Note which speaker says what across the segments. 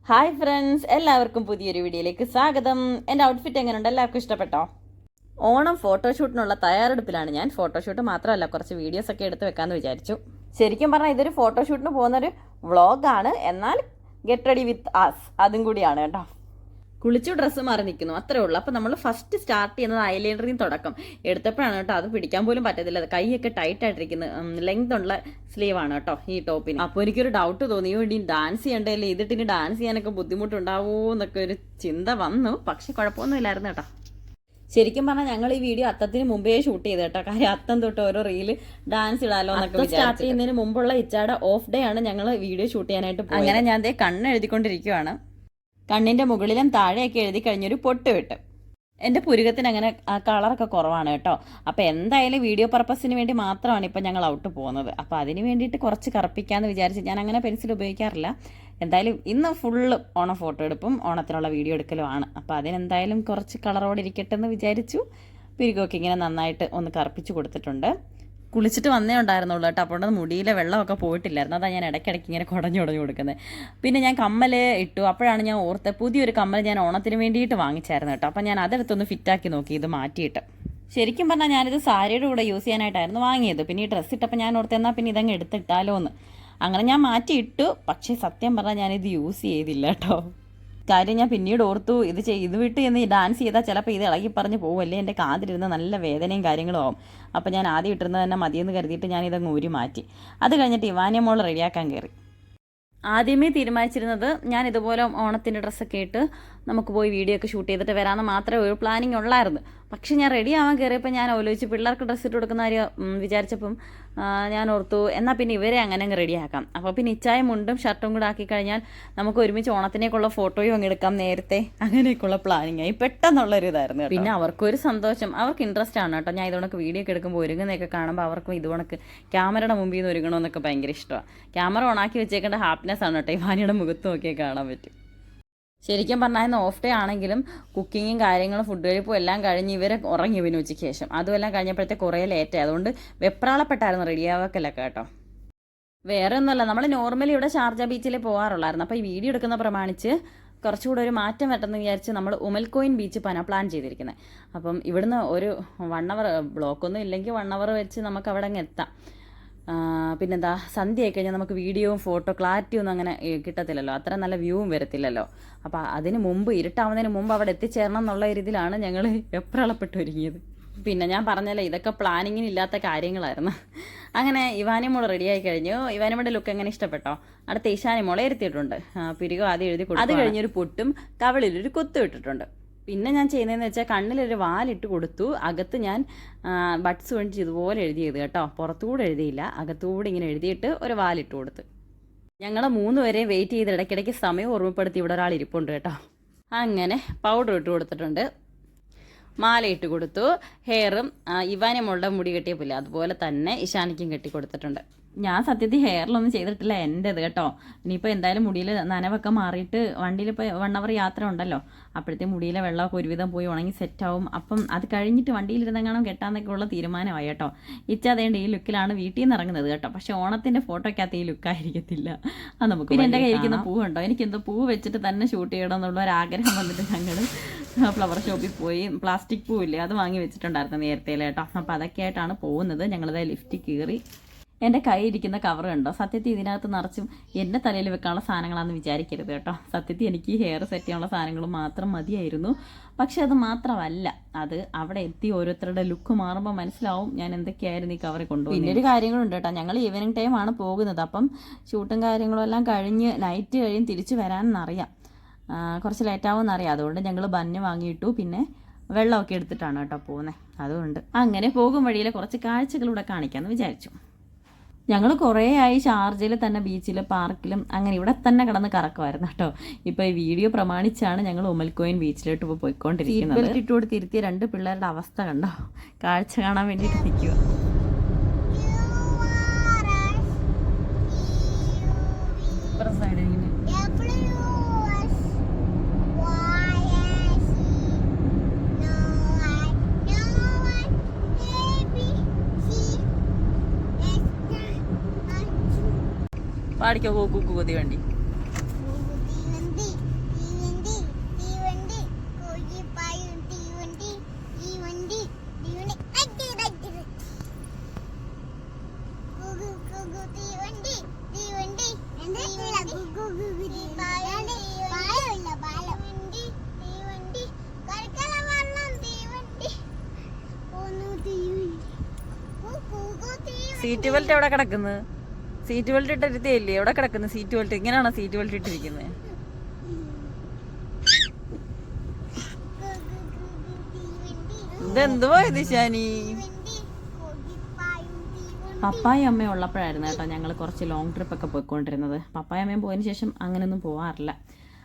Speaker 1: Hi friends, എല്ലാവർക്കും പുതിയൊരു വീഡിയോയിലേക്ക് സ്വാഗതം. എൻ്റെ ഔട്ട്ഫിറ്റ് എങ്ങനെയുണ്ട്? എല്ലാവർക്കും ഇഷ്ടപ്പെട്ടോ? ഓണം ഫോട്ടോഷൂട്ടിനുള്ള തയ്യാറെടുപ്പിലാണ് ഞാൻ. ഫോട്ടോഷൂട്ട് മാത്രമല്ല, കുറച്ച് വീഡിയോസൊക്കെ എടുത്ത് വെക്കാമെന്ന് വിചാരിച്ചു. ശരിക്കും പറഞ്ഞാൽ ഇതൊരു ഫോട്ടോഷൂട്ടിന് പോകുന്നൊരു വ്ളോഗാണ്, എന്നാൽ ഗെറ്റ് റെഡി വിത്ത് ആസ് അതും കൂടിയാണ് കേട്ടോ. കുളിച്ചു ഡ്രസ്സ് മാറി നിൽക്കുന്നു, അത്രേ ഉള്ളൂ. അപ്പോൾ നമ്മൾ ഫസ്റ്റ് സ്റ്റാർട്ട് ചെയ്യുന്നത് ഐലൈനറിൽ തുടക്കം എടുത്തപ്പോഴാണ് കേട്ടോ. അത് പിടിക്കാൻ പോലും പറ്റത്തില്ല, കൈയൊക്കെ ടൈറ്റ് ആയിട്ടിരിക്കുന്നത്. ലെങ്ത് ഉള്ള സ്ലീവാണ് കേട്ടോ ഈ ടോപ്പിന്. അപ്പോൾ എനിക്കൊരു ഡൗട്ട് തോന്നി, ഇനി ഡാൻസ് ചെയ്യണ്ടല്ലേ, ഇതിട്ടിന് ഡാൻസ് ചെയ്യാനൊക്കെ ബുദ്ധിമുട്ടുണ്ടാവുമോ എന്നൊക്കെ ഒരു ചിന്ത വന്നു. പക്ഷെ കുഴപ്പമൊന്നുമില്ലായിരുന്നു കേട്ടോ. ശരിക്കും പറഞ്ഞാൽ ഞങ്ങൾ ഈ വീഡിയോ അത്തത്തിന് മുമ്പേ ഷൂട്ട് ചെയ്ത് കേട്ടോ. കാര്യം അത്തം തൊട്ട് ഓരോ റീല് ഡാൻസ് ഇടാലോ എന്നൊക്കെ സ്റ്റാർട്ട് ചെയ്യുന്നതിന് മുമ്പുള്ള ഇച്ചാടെ ഓഫ് ഡേ ആണ് ഞങ്ങൾ വീഡിയോ ഷൂട്ട് ചെയ്യാനായിട്ട് പോയത്. അങ്ങനെ ഞാൻ ദേ കണ്ണ് എഴുതിക്കൊണ്ടിരിക്കുവാണ്. കണ്ണിൻ്റെ മുകളിലും താഴെയൊക്കെ എഴുതി കഴിഞ്ഞൊരു പൊട്ട് വിട്ട്. എൻ്റെ പുരുകത്തിന് അങ്ങനെ കളറൊക്കെ കുറവാണ് കേട്ടോ. അപ്പോൾ എന്തായാലും വീഡിയോ പർപ്പസിന് വേണ്ടി മാത്രമാണ് ഇപ്പം ഞങ്ങൾ ഔട്ട് പോകുന്നത്. അപ്പോൾ അതിന് വേണ്ടിയിട്ട് കുറച്ച് കറുപ്പിക്കാമെന്ന് വിചാരിച്ച് ഞാൻ അങ്ങനെ പെൻസിൽ ഉപയോഗിക്കാറില്ല. എന്തായാലും ഇന്ന് ഫുള്ള് ഓണം ഫോട്ടോ എടുപ്പും ഓണത്തിനുള്ള വീഡിയോ എടുക്കലുമാണ്. അപ്പോൾ അതിനെന്തായാലും കുറച്ച് കളറോടെ ഇരിക്കട്ടെ എന്ന് വിചാരിച്ചു. പുരുകമൊക്കെ ഇങ്ങനെ നന്നായിട്ട് ഒന്ന് കറുപ്പിച്ച് കൊടുത്തിട്ടുണ്ട്. കുളിച്ചിട്ട് വന്നേ ഉണ്ടായിരുന്നുള്ളൂ കേട്ടോ. അപ്പോൾ മുടിയിലെ വെള്ളമൊക്കെ പോയിട്ടില്ലായിരുന്നു. അതാണ് ഞാൻ ഇടയ്ക്കിടയ്ക്ക് ഇങ്ങനെ കുടഞ്ഞു കൊടുക്കുന്നത്. പിന്നെ ഞാൻ കമ്മൽ ഇട്ടു. അപ്പോഴാണ് ഞാൻ ഓർത്തത് പുതിയൊരു കമ്മൽ ഞാൻ ഓണത്തിന് വേണ്ടിയിട്ട് വാങ്ങിച്ചായിരുന്നു കേട്ടോ. അപ്പം ഞാൻ അതെടുത്തൊന്ന് ഫിറ്റാക്കി നോക്കി, ഇത് മാറ്റിയിട്ട്. ശരിക്കും പറഞ്ഞാൽ ഞാനിത് സാരിയുടെ കൂടെ യൂസ് ചെയ്യാനായിട്ടായിരുന്നു വാങ്ങിയത്. പിന്നെ ഈ ഡ്രസ്സ് ഇട്ടപ്പോൾ ഞാൻ ഓർത്ത് എന്നാൽ പിന്നെ ഇതങ്ങ് എടുത്തിട്ടാലോ എന്ന്. അങ്ങനെ ഞാൻ മാറ്റിയിട്ടു. പക്ഷേ സത്യം പറഞ്ഞാൽ ഞാനിത് യൂസ് ചെയ്തില്ല കേട്ടോ. കാര്യം ഞാൻ പിന്നീട് ഓർത്തു, ഇത് വിട്ട് എന്ന് ഡാൻസ് ചെയ്താൽ ചിലപ്പോൾ ഇത് ഇളകി പറഞ്ഞ് പോകുമല്ലേ, എൻ്റെ കാതിലിരുന്ന് നല്ല വേദനയും കാര്യങ്ങളും ആവും. അപ്പോൾ ഞാൻ ആദ്യം ഇട്ടിരുന്നത് തന്നെ മതിയെന്ന് കരുതിയിട്ട് ഞാനിതങ്ങ് ഊരി മാറ്റി. അത് കഴിഞ്ഞിട്ട് ഇവാനിയ മോൾ റെഡിയാക്കാൻ കയറി. ആദ്യമേ തീരുമാനിച്ചിരുന്നത് ഞാൻ ഇതുപോലെ ഓണത്തിൻ്റെ ഡ്രസ്സൊക്കെ ഇട്ട് നമുക്ക് പോയി വീഡിയോ ഒക്കെ ഷൂട്ട് ചെയ്തിട്ട് വരാമെന്ന് മാത്രമേ ഒരു പ്ലാനിങ് ഉള്ളായിരുന്നു. പക്ഷേ ഞാൻ റെഡി ആവാൻ കയറിയപ്പോൾ ഞാൻ ആലോചിച്ച് പിള്ളേർക്ക് ഡ്രസ്സ് ഇട്ട് കൊടുക്കുന്ന കാര്യം വിചാരിച്ചപ്പം ഞാൻ ഓർത്തു എന്നാൽ പിന്നെ ഇവരെ അങ്ങനെ അങ്ങ് റെഡിയാക്കാം. അപ്പോൾ പിന്നെ ഇച്ചായും മുണ്ടും ഷർട്ടും കൂടെ ആക്കി കഴിഞ്ഞാൽ നമുക്ക് ഒരുമിച്ച് ഓണത്തിനേക്കുള്ള ഫോട്ടോയും അങ്ങ് എടുക്കാം നേരത്തെ. അങ്ങനെയൊക്കെയുള്ള പ്ലാനിങ് ആയി പെട്ടെന്നുള്ളൊരു ഇതായിരുന്നു. പിന്നെ അവർക്കൊരു സന്തോഷം, അവർക്ക് ഇൻട്രസ്റ്റ് ആണ് കേട്ടോ. ഞാൻ ഇതുകൊണ്ടൊക്കെ വീഡിയോ ഒക്കെ എടുക്കുമ്പോൾ ഒരുങ്ങുന്നതൊക്കെ കാണുമ്പോൾ അവർക്കും ഇതുകൊണ്ടൊക്കെ ക്യാമറയുടെ മുമ്പിൽ നിന്ന് ഒരുങ്ങണമെന്നൊക്കെ ഭയങ്കര ഇഷ്ടമാണ്. ക്യാമറ ഓണാക്കി വെച്ചേക്കേണ്ട ഹാപ്പിനെസ് ആണ് കേട്ടോ. ഇവാനിയുടെ മുഖത്ത് നോക്കിയാൽ കാണാൻ പറ്റും. ശരിക്കും പറഞ്ഞാൽ ഓഫ് ഡേ ആണെങ്കിലും കുക്കിങ്ങും കാര്യങ്ങളും ഫുഡ് കഴിപ്പും എല്ലാം കഴിഞ്ഞ് ഇവരെ ഉറങ്ങി പിന്നെ ഉച്ചയ്ക്ക് ശേഷം. അതുമെല്ലാം കഴിഞ്ഞപ്പോഴത്തെ കുറേ ലേറ്റായി. അതുകൊണ്ട് വെപ്രാളപ്പെട്ടായിരുന്നു റെഡിയാവക്കലൊക്കെ കേട്ടോ. വേറെ ഒന്നുമല്ല, നമ്മൾ നോർമലി ഇവിടെ ഷാർജ ബീച്ചിൽ പോകാറുള്ളായിരുന്നു. അപ്പോൾ ഈ വീഡിയോ എടുക്കുന്ന പ്രമാണിച്ച് കുറച്ചുകൂടെ ഒരു മാറ്റം വരട്ടെന്ന് വിചാരിച്ച് നമ്മൾ ഉമൽക്കോയിൻ ബീച്ച് പ്ലാൻ ചെയ്തിരിക്കുന്നത്. അപ്പം ഇവിടുന്ന് ഒരു 1 അവർ ബ്ലോക്കൊന്നും ഇല്ലെങ്കിൽ 1 അവർ വെച്ച് നമുക്ക് അവിടെ അങ്ങ് എത്താം. പിന്നെന്താ, സന്ധ്യ ആയി കഴിഞ്ഞാൽ നമുക്ക് വീഡിയോയും ഫോട്ടോ ക്ലാരിറ്റി ഒന്നും അങ്ങനെ കിട്ടത്തില്ലല്ലോ, അത്ര നല്ല വ്യൂവും വരത്തില്ലല്ലോ. അപ്പോൾ അതിന് മുമ്പ് ഇരുട്ടാവുന്നതിന് മുമ്പ് അവിടെ എത്തിച്ചേരണം എന്നുള്ള രീതിയിലാണ് ഞങ്ങൾ വെപ്രാളപ്പെട്ട് ഒരുങ്ങിയത്. പിന്നെ ഞാൻ പറഞ്ഞല്ലോ, ഇതൊക്കെ പ്ലാനിങ്ങിനില്ലാത്ത കാര്യങ്ങളായിരുന്നു. അങ്ങനെ ഇവാനി മോൾ റെഡിയായി കഴിഞ്ഞു. ഇവാനിയുടെ ലുക്ക് എങ്ങനെ ഇഷ്ടപ്പെട്ടോ? അടുത്ത ഈശാനി മോളെ ഇരുത്തിയിട്ടുണ്ട്. പിരികോ ആദ്യം എഴുതി കൊടുത്തു. അത് കഴിഞ്ഞൊരു പൊട്ടും കവളിലൊരു കൊത്തും ഇട്ടിട്ടുണ്ട്. പിന്നെ ഞാൻ ചെയ്യുന്നതെന്ന് വെച്ചാൽ കണ്ണിലൊരു വാലിട്ട് കൊടുത്തു. അകത്ത് ഞാൻ ബഡ്സ് വേണ്ടി ഇതുപോലെ എഴുതിയത് കേട്ടോ. പുറത്തുകൂടെ എഴുതിയില്ല, അകത്തുകൂടെ ഇങ്ങനെ എഴുതിയിട്ട് ഒരു വാലിട്ട് കൊടുത്ത്. ഞങ്ങൾ 3 പേരെ വെയിറ്റ് ചെയ്ത് ഇടയ്ക്കിടയ്ക്ക് സമയം ഓർമ്മപ്പെടുത്തി ഇവിടെ ഒരാൾ ഇരിപ്പുണ്ട് കേട്ടോ. അങ്ങനെ പൗഡർ ഇട്ട് കൊടുത്തിട്ടുണ്ട്, മാലയിട്ട് കൊടുത്തു. ഹെയറും ഇവാനി മോളുടെ മുടി കെട്ടിയപ്പില്ല അതുപോലെ തന്നെ ഇഷാനിക്കും കെട്ടി കൊടുത്തിട്ടുണ്ട്. ഞാൻ സത്യത്തിൽ ഹെയറിലൊന്നും ചെയ്തിട്ടില്ല, എൻ്റെത് കേട്ടോ. ഇനിയിപ്പോൾ എന്തായാലും മുടിയിൽ നനവൊക്കെ മാറിയിട്ട് വണ്ടിയിൽ ഇപ്പോൾ 1 അവർ യാത്ര ഉണ്ടല്ലോ, അപ്പോഴത്തെ മുടിയിലെ വെള്ളമൊക്കെ ഒരുവിധം പോയി ഉണങ്ങി സെറ്റാവും. അപ്പം അത് കഴിഞ്ഞിട്ട് വണ്ടിയിലിരുന്നെങ്ങാനും കെട്ടാന്നൊക്കെ ഉള്ള തീരുമാനമായി കേട്ടോ. ഇച്ചതേണ്ട ഈ ലുക്കിലാണ് വീട്ടിൽ നിന്ന് ഇറങ്ങുന്നത് കേട്ടോ. പക്ഷേ ഓണത്തിൻ്റെ ഫോട്ടോയ്ക്കകത്ത് ഈ ലുക്കായിരിക്കത്തില്ല. അത് നമുക്ക് പിന്നെ എൻ്റെ കയ്യിരിക്കുന്ന പൂവുണ്ടോ, എനിക്കെന്തോ പൂ വെച്ചിട്ട് തന്നെ ഷൂട്ട് ചെയ്യണം എന്നുള്ള ഒരു ആഗ്രഹം വന്നിട്ട് ഞങ്ങൾ ഫ്ലവർ ഷോപ്പിൽ പോയി പ്ലാസ്റ്റിക് പൂവില്ലേ അത് വാങ്ങി വെച്ചിട്ടുണ്ടായിരുന്നു നേരത്തെ കേട്ടോ. അപ്പോൾ അതൊക്കെ ആയിട്ടാണ് പോകുന്നത്. ഞങ്ങളത് ലിഫ്റ്റ് കയറി. എൻ്റെ കയ്യിരിക്കുന്ന കവർ കണ്ടോ? സത്യത്തിൽ ഇതിനകത്ത് നിറച്ചും എൻ്റെ തലയിൽ വെക്കാനുള്ള സാധനങ്ങളാണെന്ന് വിചാരിക്കരുത് കേട്ടോ. സത്യത്തിൽ എനിക്ക് ഈ ഹെയർ സെറ്റ് ചെയ്യാനുള്ള സാധനങ്ങൾ മാത്രം മതിയായിരുന്നു. പക്ഷെ അത് മാത്രമല്ല, അത് അവിടെ എത്തി ഓരോരുത്തരുടെ ലുക്ക് മാറുമ്പോൾ മനസ്സിലാവും ഞാൻ എന്തൊക്കെയായിരുന്നു ഈ കവറിൽ കൊണ്ടുപോകും. പിന്നെ ഒരു കാര്യങ്ങളുണ്ട് കേട്ടോ, ഞങ്ങൾ ഈവനിങ് ടൈമാണ് പോകുന്നത്. അപ്പം ഷൂട്ടും കാര്യങ്ങളും എല്ലാം കഴിഞ്ഞ് നൈറ്റ് കഴിയും തിരിച്ച് വരാനെന്നറിയാം, കുറച്ച് ലേറ്റാവുമെന്നറിയാം. അതുകൊണ്ട് ഞങ്ങൾ ബന്ന് വാങ്ങിയിട്ടു. പിന്നെ വെള്ളമൊക്കെ എടുത്തിട്ടാണ് കേട്ടോ പോകുന്നത്. അതുകൊണ്ട് അങ്ങനെ പോകും വഴിയിൽ കുറച്ച് കാഴ്ചകളിലൂടെ കാണിക്കാമെന്ന് വിചാരിച്ചു. ഞങ്ങൾ കുറേ ആയി ഷാർജയിൽ തന്നെ ബീച്ചിൽ പാർക്കിലും അങ്ങനെ ഇവിടെ തന്നെ കിടന്ന് കറക്കുമായിരുന്നു കേട്ടോ. ഇപ്പോൾ ഈ വീഡിയോ പ്രമാണിച്ചാണ് ഞങ്ങൾ ഉമൽക്കോയിൻ ബീച്ചിലോട്ട് ഇപ്പോൾ പോയിക്കൊണ്ടിരിക്കുന്നത്. ബെൽറ്റ് ഇട്ട് കൊടുത്ത് ഇരുത്തിയ 2 പിള്ളേരുടെ അവസ്ഥ കണ്ടോ? കാഴ്ച കാണാൻ വേണ്ടിയിട്ട് നിൽക്കുക. പാടിക്കോ കൂതി വേണ്ടി. സീറ്റ് ബെൽറ്റ് എവിടെ കിടക്കുന്നത്? സീറ്റ് ബെൽറ്റ് ഇട്ടിരുത്തിയല്ലേ? എവിടെ കിടക്കുന്നു സീറ്റ് ബെൽറ്റ്? ഇങ്ങനെയാണോ സീറ്റ് ബെൽറ്റ് ഇട്ടിരിക്കുന്നത്? ഇതെന്തുവാ ഇത് ശാനി? പപ്പായും അമ്മയും ഉള്ളപ്പോഴായിരുന്നു കേട്ടോ ഞങ്ങൾ കുറച്ച് ലോങ് ട്രിപ്പൊക്കെ പോയിക്കൊണ്ടിരുന്നത്. പപ്പായും അമ്മയും പോയതിന് ശേഷം അങ്ങനെയൊന്നും പോകാറില്ല.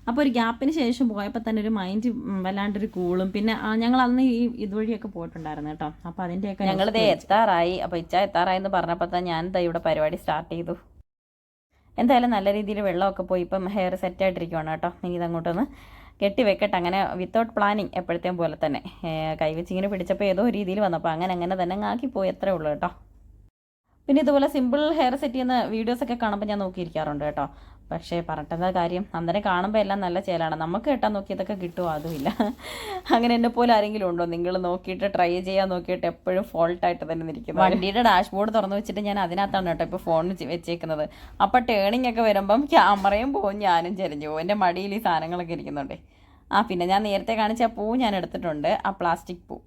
Speaker 1: അപ്പോൾ ഒരു ഗ്യാപ്പിന് ശേഷം പോയപ്പോൾ തന്നെ ഒരു മൈൻഡ് വല്ലാണ്ടൊരു കൂളും. പിന്നെ ഞങ്ങൾ അന്ന് ഈ ഇതുവഴിയൊക്കെ പോയിട്ടുണ്ടായിരുന്നു കേട്ടോ. അപ്പോൾ അതിൻ്റെയൊക്കെ ഞങ്ങളിതേ എത്താറായി. അപ്പോൾ ഇച്ച എത്താറായി എന്ന് പറഞ്ഞപ്പോൾ തന്നെ ഞാൻ ഇവിടെ പരിപാടി സ്റ്റാർട്ട് ചെയ്തു. എന്തായാലും നല്ല രീതിയിൽ വെള്ളമൊക്കെ പോയി ഇപ്പം ഹെയർ സെറ്റായിട്ടിരിക്കുവാണ് കേട്ടോ. ഇനി ഇതങ്ങോട്ടൊന്ന് കെട്ടി വെക്കട്ടെ. അങ്ങനെ വിത്തൗട്ട് പ്ലാനിങ് എപ്പോഴത്തേയും പോലെ തന്നെ കൈവച്ചിങ്ങനെ പിടിച്ചപ്പോൾ ഏതോ രീതിയിൽ വന്നപ്പോൾ അങ്ങനെ തന്നെ ആക്കിപ്പോയി. അത്രേ ഉള്ളൂ കേട്ടോ. പിന്നെ ഇതുപോലെ സിമ്പിൾ ഹെയർ സെറ്റ് ചെയ്യുന്ന വീഡിയോസൊക്കെ കാണുമ്പോൾ ഞാൻ നോക്കിയിരിക്കാറുണ്ട് കേട്ടോ. പക്ഷേ പറഞ്ഞിട്ടെന്താ കാര്യം, അന്നേരം കാണുമ്പോൾ എല്ലാം നല്ല ചേലാണ്. നമുക്ക് കേട്ടാൽ നോക്കിയതൊക്കെ കിട്ടുമോ? അതുമില്ല. അങ്ങനെ എന്നെ പോലെ ആരെങ്കിലും ഉണ്ടോ? നിങ്ങൾ നോക്കിയിട്ട് ട്രൈ ചെയ്യാൻ നോക്കിയിട്ട് എപ്പോഴും ഫോൾട്ടായിട്ട് തന്നെ ഇരിക്കുന്നത്. വണ്ടിയുടെ ഡാഷ്ബോർഡ് തുറന്നു വെച്ചിട്ട് ഞാൻ അതിനകത്താണ് കേട്ടോ ഇപ്പോൾ ഫോൺ വെച്ചേക്കുന്നത്. അപ്പോൾ ടേണിംഗ് ഒക്കെ വരുമ്പം ക്യാമറയും പോവും, ഞാനും ചെരിഞ്ഞു പോകും. എൻ്റെ മടിയിൽ ഈ സാധനങ്ങളൊക്കെ ഇരിക്കുന്നുണ്ടേ. പിന്നെ ഞാൻ നേരത്തെ കാണിച്ച ആ പൂ ഞാൻ എടുത്തിട്ടുണ്ട്, ആ പ്ലാസ്റ്റിക് പൂ.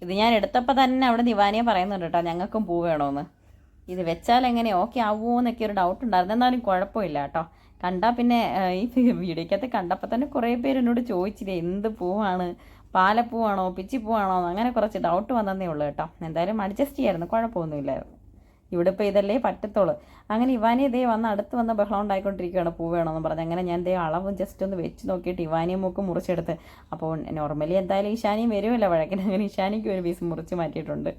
Speaker 1: ഇത് ഞാൻ എടുത്തപ്പോൾ തന്നെ അവിടെ ദിവാനിയെ പറയുന്നുണ്ട് കേട്ടോ, ഞങ്ങൾക്കും പൂ വേണമെന്ന്. ഇത് വെച്ചാൽ എങ്ങനെ ഓക്കെ ആവുമോ എന്നൊക്കെ ഒരു ഡൗട്ട് ഉണ്ടായിരുന്നു. എന്നാലും കുഴപ്പമില്ല കേട്ടോ. കണ്ടാൽ പിന്നെ ഈ വീഡിയോക്കകത്ത് കണ്ടപ്പോൾ തന്നെ കുറേ പേര് എന്നോട് ചോദിച്ചില്ലേ എന്ത് പൂവാണ്, പാലപ്പൂവാണോ പിച്ചിപ്പൂവാണോ, അങ്ങനെ കുറച്ച് ഡൗട്ട് വന്നതേ ഉള്ളൂ കേട്ടോ. എന്തായാലും അഡ്ജസ്റ്റ് ചെയ്യായിരുന്നു, കുഴപ്പമൊന്നുമില്ലായിരുന്നു. ഇവിടെ ഇപ്പോൾ ഇതല്ലേ പറ്റത്തുള്ളൂ. അങ്ങനെ ഇവാനി ഇതേ അടുത്ത് വന്ന് ബഹളം ഉണ്ടായിക്കൊണ്ടിരിക്കുകയാണ് പൂ വേണമെന്ന് പറഞ്ഞ്. അങ്ങനെ ഞാൻ ഇതേ അളവ് ജസ്റ്റ് ഒന്ന് വെച്ച് നോക്കിയിട്ട് ഇവാനിയും മൂക്ക് മുറിച്ചെടുത്ത്. അപ്പോൾ നോർമലി എന്തായാലും ഇഷാനിയും വരുമല്ലോ വഴക്കിന്. അങ്ങനെ ഇഷാനിക്ക് ഒരു പീസ് മുറിച്ച് മാറ്റിയിട്ടുണ്ട്.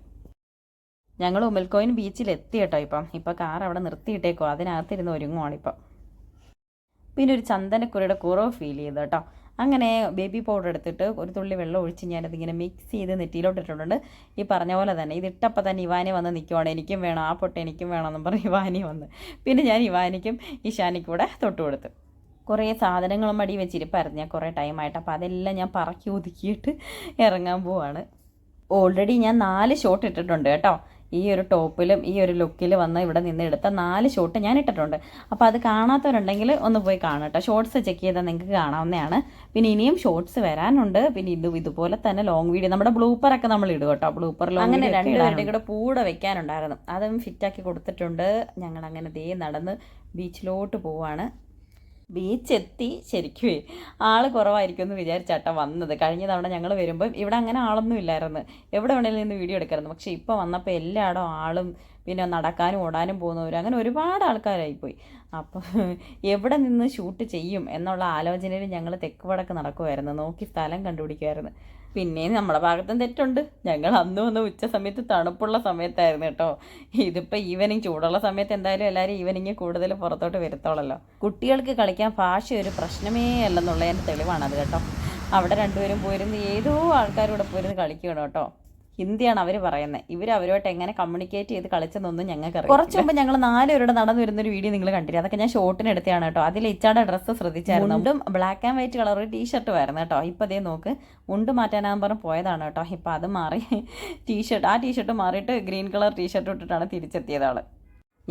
Speaker 1: ഞങ്ങൾ ഉമ്മൽക്കോയിൻ ബീച്ചിലെത്തി കേട്ടോ. ഇപ്പം കാർ അവിടെ നിർത്തിയിട്ടേക്കോ, അതിനകത്തിരുന്ന് ഒരുങ്ങുവാണിപ്പം. പിന്നെ ഒരു ചന്ദനക്കുരയുടെ കുറവ് ഫീൽ ചെയ്തു കേട്ടോ. അങ്ങനെ ബേബി പൗഡർ എടുത്തിട്ട് ഒരു തുള്ളി വെള്ളം ഒഴിച്ച് ഞാനതിങ്ങനെ മിക്സ് ചെയ്ത് നെറ്റിയിലോട്ടിട്ടുണ്ട്. ഈ പറഞ്ഞ പോലെ തന്നെ ഇതിട്ടപ്പോൾ തന്നെ ഇവാനി വന്ന് നിൽക്കുവാണ്. എനിക്കും വേണം ആ പൊട്ട്, എനിക്കും വേണമെന്നും പറഞ്ഞ് ഇവാനി വന്ന്. പിന്നെ ഞാൻ ഇവാനിക്കും ഇഷാനിക്കും കൂടെ തൊട്ട് കൊടുത്തു. കുറേ സാധനങ്ങളും മടി വെച്ചിരിപ്പായിരുന്നു ഞാൻ കുറേ ടൈമായിട്ട്. അപ്പോൾ അതെല്ലാം ഞാൻ പറക്കി ഒതുക്കിയിട്ട് ഇറങ്ങാൻ പോവാണ്. ഓൾറെഡി ഞാൻ 4 ഷോട്ട് ഇട്ടിട്ടുണ്ട് കേട്ടോ. ഈ ഒരു ടോപ്പിലും ഈ ഒരു ലുക്കിൽ വന്ന് ഇവിടെ നിന്ന് എടുത്ത 4 ഷോട്ട് ഞാൻ ഇട്ടിട്ടുണ്ട്. അപ്പോൾ അത് കാണാത്തവരുണ്ടെങ്കിൽ ഒന്ന് പോയി കാണാം കേട്ടോ. ഷോർട്സ് ചെക്ക് ചെയ്താൽ നിങ്ങൾക്ക് കാണാവുന്നതാണ്. പിന്നെ ഇനിയും ഷോർട്സ് വരാനുണ്ട്. പിന്നെ ഇതുപോലെ തന്നെ ലോങ് വീഡിയോ നമ്മുടെ ബ്ലൂപ്പറൊക്കെ നമ്മൾ ഇടും കേട്ടോ. ബ്ലൂപ്പറിൽ അങ്ങനെ 2 പേരുടെ കൂടെ പൂടെ വെക്കാനുണ്ടായിരുന്നു. അതും ഫിറ്റാക്കി കൊടുത്തിട്ടുണ്ട്. ഞങ്ങൾ അങ്ങനെ ദേ നടന്ന് ബീച്ചിലോട്ട് പോവാണ്. ബീച്ചെത്തി. ശരിക്കും ആൾ കുറവായിരിക്കും എന്ന് വിചാരിച്ചാട്ടോ വന്നത്. കഴിഞ്ഞ തവണ ഞങ്ങൾ വരുമ്പോൾ ഇവിടെ അങ്ങനെ ആളൊന്നും ഇല്ലായിരുന്നു. എവിടെ വേണമെങ്കിലും നിന്ന് വീഡിയോ എടുക്കായിരുന്നു. പക്ഷേ ഇപ്പോൾ വന്നപ്പോൾ എല്ലായിടും ആളും പിന്നെ നടക്കാനും ഓടാനും പോകുന്നവരും അങ്ങനെ ഒരുപാട് ആൾക്കാരായിപ്പോയി. അപ്പോൾ എവിടെ നിന്ന് ഷൂട്ട് ചെയ്യും എന്നുള്ള ആലോചനയിൽ ഞങ്ങൾ തെക്ക് വടക്ക് നടക്കുമായിരുന്നു, നോക്കി സ്ഥലം കണ്ടുപിടിക്കുമായിരുന്നു. പിന്നെ നമ്മുടെ ഭാഗത്തും തെറ്റുണ്ട്. ഞങ്ങൾ അന്ന് വന്ന് ഉച്ച സമയത്ത് തണുപ്പുള്ള സമയത്തായിരുന്നു കേട്ടോ. ഇതിപ്പോൾ ഈവനിങ് ചൂടുള്ള സമയത്ത് എന്തായാലും എല്ലാവരും ഈവനിങ് കൂടുതൽ പുറത്തോട്ട് വരുത്തോളല്ലോ. കുട്ടികൾക്ക് കളിക്കാൻ ഭാഷ ഒരു പ്രശ്നമേ അല്ലെന്നുള്ളതിൻ്റെ തെളിവാണത് കേട്ടോ. അവിടെ 2 പേരും പോയിരുന്ന് ഏതോ ആൾക്കാരോടെ പോയിരുന്ന് കളിക്കണം കേട്ടോ. ഹിന്ദിയാണ് അവർ പറയുന്നത്. അവരുമായിട്ട് എങ്ങനെ കമ്മ്യൂണിക്കേറ്റ് ചെയ്ത് കളിച്ചെന്നൊന്നും ഞങ്ങൾക്കറിയാം. കുറച്ച് മുമ്പ് ഞങ്ങൾ 4 പേരുടെ നടന്നു വരുന്നൊരു വീഡിയോ നിങ്ങൾ കണ്ടില്ല. അതൊക്കെ ഞാൻ ഷോർട്ടിന് എടുത്തതാണ് കേട്ടോ. അതിൽ ഇച്ചാടെ ഡ്രസ്സ് ശ്രദ്ധിച്ചായിരുന്നു. മുണ്ടും black and white colour t-shirt ആയിരുന്നു കേട്ടോ. ഇപ്പോൾ അതേ നോക്ക്, മുണ്ട് മാറ്റാനാകുമ്പോൾ പറഞ്ഞ് പോയതാണ് കേട്ടോ. ഇപ്പോൾ അത് മാറി ആ ടീഷർട്ട് മാറിയിട്ട് ഗ്രീൻ കളർ ടീഷർട്ട് ഇട്ടിട്ടാണ് തിരിച്ചെത്തിയത് ആൾ.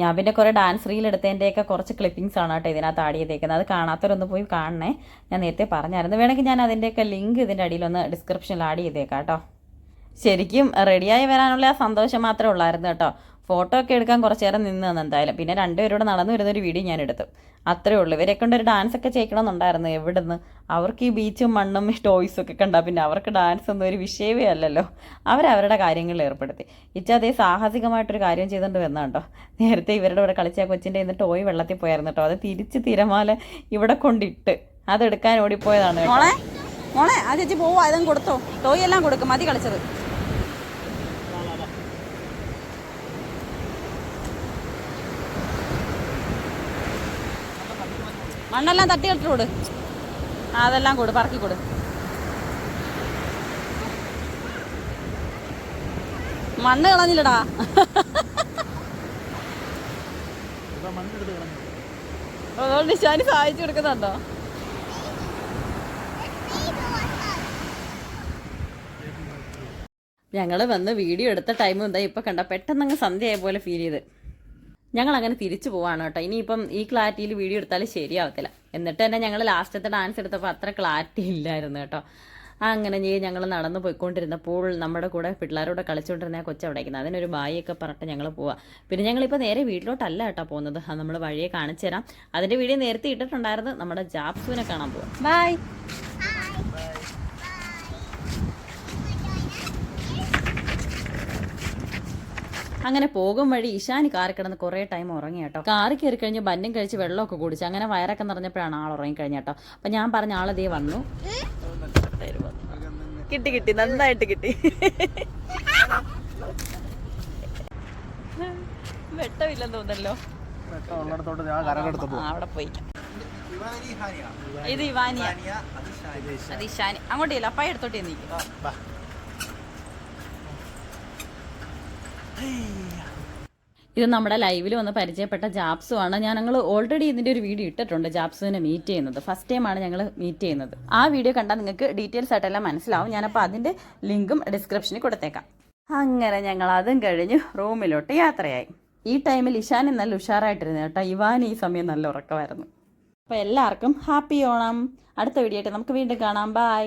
Speaker 1: ഞാൻ പിന്നെ കുറേ ഡാൻസ് റീൽ എടുത്തതിൻ്റെയൊക്കെ കുറച്ച് ക്ലിപ്പിങ്സ് ആണ് കേട്ടോ ഇതിനകത്ത് ആഡ് ചെയ്തേക്കുന്നത്. അത് കാണാത്തവരൊന്ന് പോയി കാണണേ. ഞാൻ നേരത്തെ പറഞ്ഞായിരുന്നു. വേണമെങ്കിൽ ഞാൻ അതിൻ്റെയൊക്കെ ലിങ്ക് ഇതിൻ്റെ അടിയിലൊന്ന് ഡിസ്ക്രിപ്ഷനിൽ ആഡ് ചെയ്തേക്കാം കേട്ടോ. ശരിക്കും റെഡിയായി വരാനുള്ള ആ സന്തോഷം മാത്രമേ ഉള്ളായിരുന്നു കേട്ടോ. ഫോട്ടോ ഒക്കെ എടുക്കാൻ കുറച്ച് നേരം നിന്ന് എന്തായാലും. പിന്നെ 2 പേരോട് നടന്നു വരുന്നൊരു വീഡിയോ ഞാൻ എടുത്തു. അത്രേ ഉള്ളൂ. ഇവരെ കൊണ്ടൊരു ഡാൻസൊക്കെ ചെയ്യിക്കണമെന്നുണ്ടായിരുന്നു. എവിടുന്ന് അവർക്ക് ഈ ബീച്ചും മണ്ണും ടോയ്സും ഒക്കെ കണ്ടാൽ പിന്നെ അവർക്ക് ഡാൻസ് ഒന്നും ഒരു വിഷയമേ അല്ലല്ലോ. അവരവരുടെ കാര്യങ്ങളിൽ ഏർപ്പെടുത്തി. അതേ സാഹസികമായിട്ടൊരു കാര്യം ചെയ്തുകൊണ്ട് വന്ന കേട്ടോ. നേരത്തെ ഇവരുടെ ഇവിടെ കളിച്ച കൊച്ചിൻ്റെ ഇന്ന് ടോയ് വെള്ളത്തിൽ പോയായിരുന്നു കേട്ടോ. അത് തിരിച്ച് തിരമാല ഇവിടെ കൊണ്ടിട്ട് അതെടുക്കാൻ ഓടിപ്പോയതാണ്. മോളെ ആ ചേച്ചി പോവാ, ഇതും കൊടുത്തോ, ടോയ് എല്ലാം കൊടുക്കും, മതി കളിച്ചത്. മണ്ണെല്ലാം തട്ടി ഇട്ട് കൊടു, അതെല്ലാം കൊടു, പറക്കി കൊടു. മണ്ണ് കളഞ്ഞില്ലടാ. അതുകൊണ്ട് ശാനി സഹായിച്ചു കൊടുക്കുന്നുണ്ടോ? ഞങ്ങൾ വന്ന് വീഡിയോ എടുത്ത ടൈമും എന്താ ഇപ്പോൾ കണ്ട പെട്ടെന്നങ്ങ് സന്ധ്യയായ പോലെ ഫീൽ ചെയ്ത് ഞങ്ങളങ്ങനെ തിരിച്ചു പോവാണ് കേട്ടോ. ഇനിയിപ്പം ഈ ക്ലാരിറ്റിയിൽ വീഡിയോ എടുത്താൽ ശരിയാവത്തില്ല. എന്നിട്ട് തന്നെ ഞങ്ങൾ ലാസ്റ്റത്തെ ഡാൻസ് എടുത്തപ്പോൾ അത്ര ക്ലാരിറ്റി ഇല്ലായിരുന്നു കേട്ടോ. അങ്ങനെ ഞങ്ങൾ നടന്നു പോയിക്കൊണ്ടിരുന്നപ്പോൾ നമ്മുടെ കൂടെ പിള്ളേരോടെ കളിച്ചുകൊണ്ടിരുന്ന കൊച്ചവിടേക്കുന്നത് അതിനൊരു ബായിയൊക്കെ പറഞ്ഞിട്ട് ഞങ്ങൾ പോവാം. പിന്നെ ഞങ്ങളിപ്പോൾ നേരെ വീട്ടിലോട്ടല്ല കേട്ടോ പോകുന്നത്, അത് നമ്മൾ വഴിയെ കാണിച്ചു തരാം. അതിൻ്റെ വീഡിയോ നേരത്തെ ഇട്ടിട്ടുണ്ടായിരുന്നു. നമ്മുടെ ജാപ്സുവിനെ കാണാൻ പോവാം. ബൈ. അങ്ങനെ പോകും വഴി ഇഷാനി കാറി കിടന്ന് കുറേ ടൈം ഉറങ്ങി കേട്ടോ. കാറി കയറി കഴിഞ്ഞ് ബന്നും കഴിച്ച് വെള്ളമൊക്കെ കുടിച്ച് അങ്ങനെ വയറൊക്കെ നിറഞ്ഞപ്പോഴാണ് ആൾ ഉറങ്ങിക്കഴിഞ്ഞ കേട്ടോ. അപ്പം ഞാൻ പറഞ്ഞ ആളതേ വന്നു. കിട്ടി നന്നായിട്ട് കിട്ടി. വെട്ടമില്ലെന്ന് തോന്നല്ലോ. അവിടെ പോയി. ഇത് ഇവാനിയ, അത് ഇഷാനി. അങ്ങോട്ടില്ല അപ്പായി എടുത്തോട്ടേ നീക്കും. ഇത് നമ്മുടെ ലൈവിൽ വന്ന് പരിചയപ്പെട്ട ജാപ്സുമാണ്. ഞങ്ങൾ ഓൾറെഡി ഇതിൻ്റെ ഒരു വീഡിയോ ഇട്ടിട്ടുണ്ട്, ജാപ്സുവിനെ മീറ്റ് ചെയ്യുന്നത്. ഫസ്റ്റ് ടൈമാണ് ഞങ്ങൾ മീറ്റ് ചെയ്യുന്നത്. ആ വീഡിയോ കണ്ടാൽ നിങ്ങൾക്ക് ഡീറ്റെയിൽസ് ആയിട്ടെല്ലാം മനസ്സിലാവും. ഞാനപ്പോൾ അതിൻ്റെ ലിങ്കും ഡിസ്ക്രിപ്ഷനിൽ കൊടുത്തേക്കാം. അങ്ങനെ ഞങ്ങൾ അതും കഴിഞ്ഞ് റൂമിലോട്ട് യാത്രയായി. ഈ ടൈമിൽ ഇഷാനി നല്ല ഉഷാറായിട്ടിരുന്നു കേട്ടോ. ഇവാൻ ഈ സമയം നല്ല ഉറക്കമായിരുന്നു. അപ്പോൾ എല്ലാവർക്കും ഹാപ്പി ഓണം. അടുത്ത വീഡിയോ ആയിട്ട് നമുക്ക് വീണ്ടും കാണാം. ബൈ.